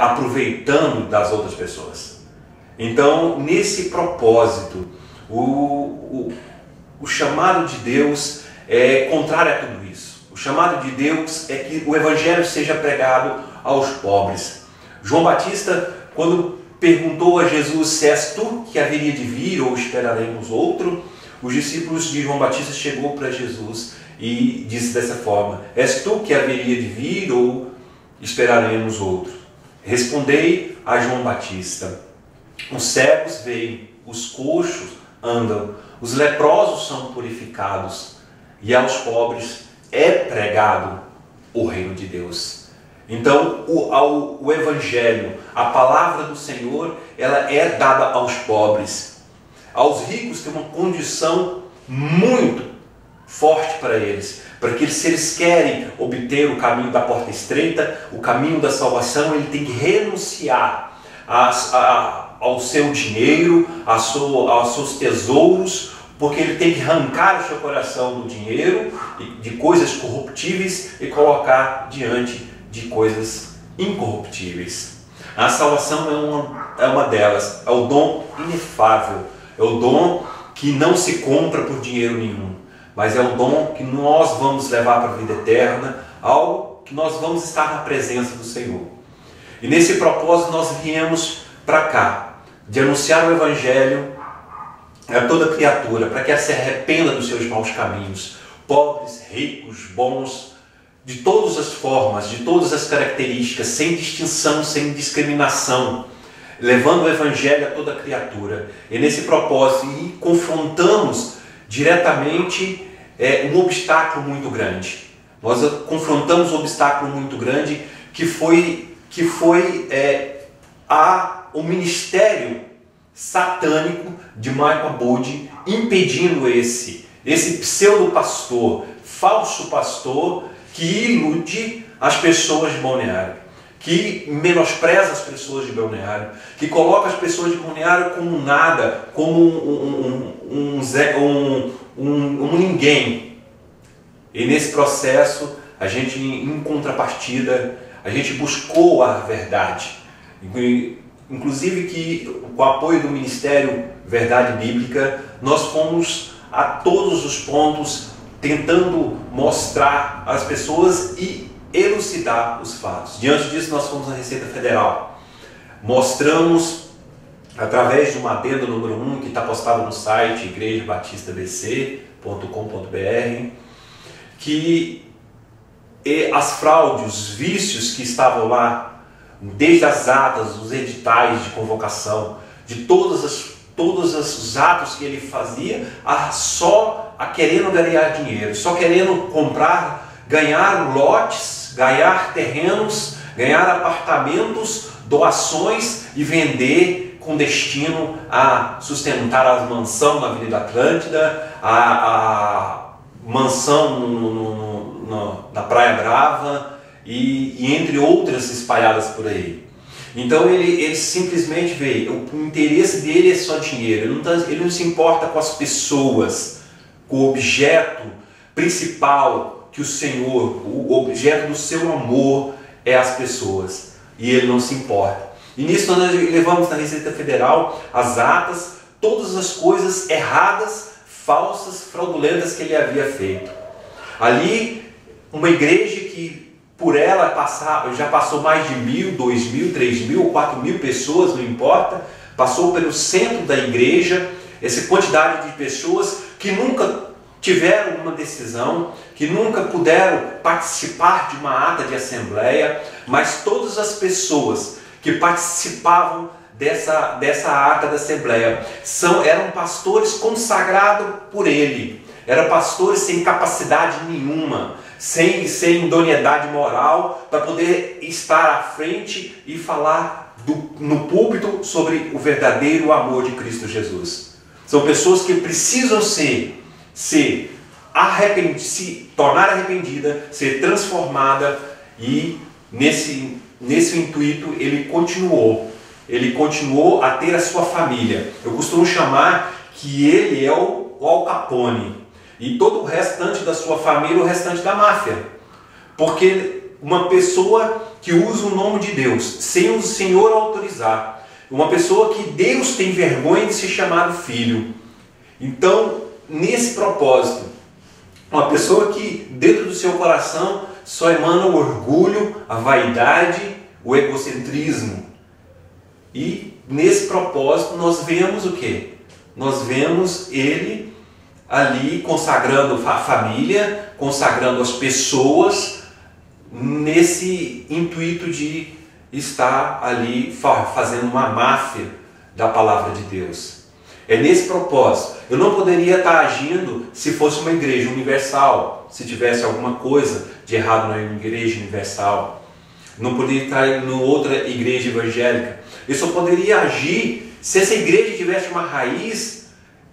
aproveitando das outras pessoas. Então, nesse propósito, o chamado de Deus é contrário a tudo isso. O chamado de Deus é que o Evangelho seja pregado aos pobres. João Batista, quando perguntou a Jesus se és tu que haveria de vir ou esperaremos outro, os discípulos de João Batista chegou para Jesus e disse dessa forma: és tu que haveria de vir ou esperaremos outro? Respondei a João Batista: os cegos veem, os coxos andam, os leprosos são purificados, e aos pobres é pregado o reino de Deus. Então o Evangelho, a palavra do Senhor, ela é dada aos pobres. Aos ricos tem uma condição muito forte para eles, para que se eles querem obter o caminho da porta estreita, o caminho da salvação, ele tem que renunciar ao seu dinheiro, aos seus tesouros, porque ele tem que arrancar o seu coração do dinheiro, de coisas corruptíveis, e colocar diante de coisas incorruptíveis. A salvação é uma delas, é o dom inefável, é o dom que não se compra por dinheiro nenhum, mas é o dom que nós vamos levar para a vida eterna, algo que nós vamos estar na presença do Senhor. E nesse propósito nós viemos para cá, de anunciar o Evangelho a toda criatura, para que ela se arrependa dos seus maus caminhos, pobres, ricos, bons, de todas as formas, de todas as características, sem distinção, sem discriminação, levando o Evangelho a toda criatura. E nesse propósito, e confrontamos diretamente um obstáculo muito grande. Nós confrontamos um obstáculo muito grande que foi o ministério satânico de Michael Bode, impedindo esse pseudo-pastor, falso pastor, que ilude as pessoas de Balneário, que menospreza as pessoas de Balneário, que coloca as pessoas de Balneário como nada, como um ninguém. E nesse processo, a gente, em contrapartida, a gente buscou a verdade. Inclusive que, com o apoio do Ministério Verdade Bíblica, nós fomos a todos os pontos tentando mostrar às pessoas e elucidar os fatos. Diante disso, nós fomos na Receita Federal. Mostramos, através de uma adenda número 1, que está postado no site igrejabatistabc.com.br, que as fraudes, os vícios que estavam lá, desde as atas, os editais de convocação, de todos os atos que ele fazia, só querendo ganhar dinheiro, só querendo ganhar lotes, ganhar terrenos, ganhar apartamentos, doações e vender com destino a sustentar a mansão na Avenida Atlântida, a mansão na Praia Brava e entre outras espalhadas por aí. Então ele simplesmente vê, o interesse dele é só dinheiro, ele não se importa com as pessoas, com o objeto principal que o Senhor, o objeto do seu amor é as pessoas, e ele não se importa. E nisso nós levamos na Receita Federal as atas, todas as coisas erradas, falsas, fraudulentas que ele havia feito. Ali, uma igreja que por ela já passou mais de 1.000, 2.000, 3.000 ou 4.000 pessoas, não importa, passou pelo centro da igreja, essa quantidade de pessoas que nunca tiveram uma decisão, que nunca puderam participar de uma ata de assembleia, mas todas as pessoas que participavam dessa ata da assembleia eram pastores consagrados por ele, eram pastores sem capacidade nenhuma, sem idoneidade moral para poder estar à frente e falar no púlpito sobre o verdadeiro amor de Cristo Jesus. São pessoas que precisam se tornar arrependida, ser transformada, e nesse intuito ele continuou a ter a sua família. Eu costumo chamar que ele é o Al Capone e todo o restante da sua família, o restante da máfia, porque uma pessoa que usa o nome de Deus sem o Senhor autorizar. Uma pessoa que Deus tem vergonha de ser chamado filho. Então, nesse propósito, uma pessoa que dentro do seu coração só emana o orgulho, a vaidade, o egocentrismo. E nesse propósito nós vemos o quê? Nós vemos ele ali consagrando a família, consagrando as pessoas, nesse intuito de estar ali fazendo uma máfia da palavra de Deus. É nesse propósito. Eu não poderia estar agindo se fosse uma igreja universal, se tivesse alguma coisa de errado na igreja universal. Não poderia estar em outra igreja evangélica. Eu só poderia agir se essa igreja tivesse uma raiz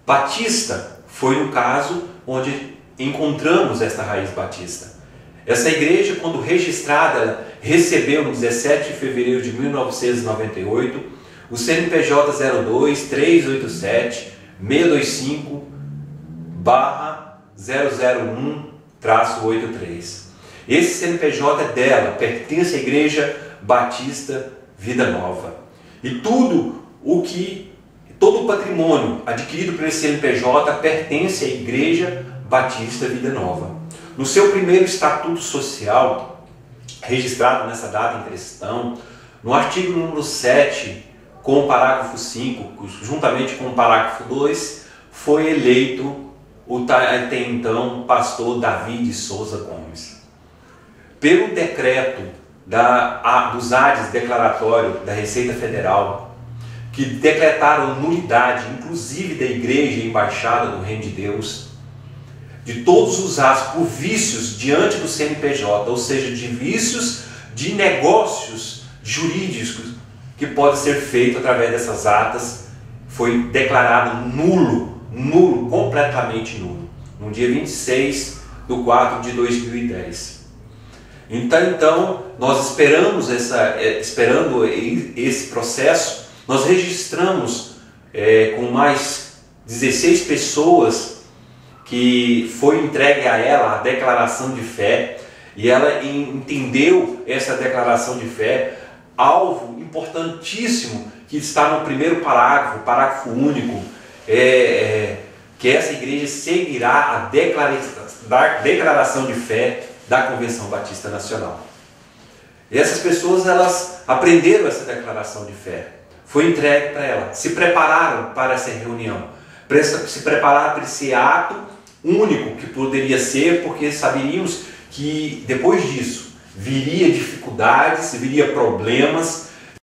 batista. Foi no caso onde encontramos essa raiz batista. Essa igreja, quando registrada, recebeu no 17 de fevereiro de 1998 o CNPJ 02-387-625/001-83. Esse CNPJ é dela, pertence à Igreja Batista Vida Nova. E todo o patrimônio adquirido por esse CNPJ pertence à Igreja Batista Vida Nova. No seu primeiro estatuto social, registrado nessa data em questão, no artigo número 7, com o parágrafo 5, juntamente com o parágrafo 2, foi eleito o até então pastor Davi de Souza Gomes. Pelo decreto dos ADs declaratório da Receita Federal, que decretaram nulidade, inclusive da Igreja e Embaixada do Reino de Deus, de todos os atos por vícios diante do CNPJ, ou seja, de vícios de negócios jurídicos que pode ser feito através dessas atas, foi declarado nulo, completamente nulo, no dia 26/4/2010. Então nós esperando esse processo, nós registramos com mais 16 pessoas que foi entregue a ela a declaração de fé, e ela entendeu essa declaração de fé, alvo importantíssimo que está no primeiro parágrafo único, que essa igreja seguirá a declaração de fé da Convenção Batista Nacional. E essas pessoas, elas aprenderam essa declaração de fé, foi entregue para ela, se prepararam para essa reunião, se prepararam para esse ato único que poderia ser, porque saberíamos que depois disso viria dificuldades, viria problemas,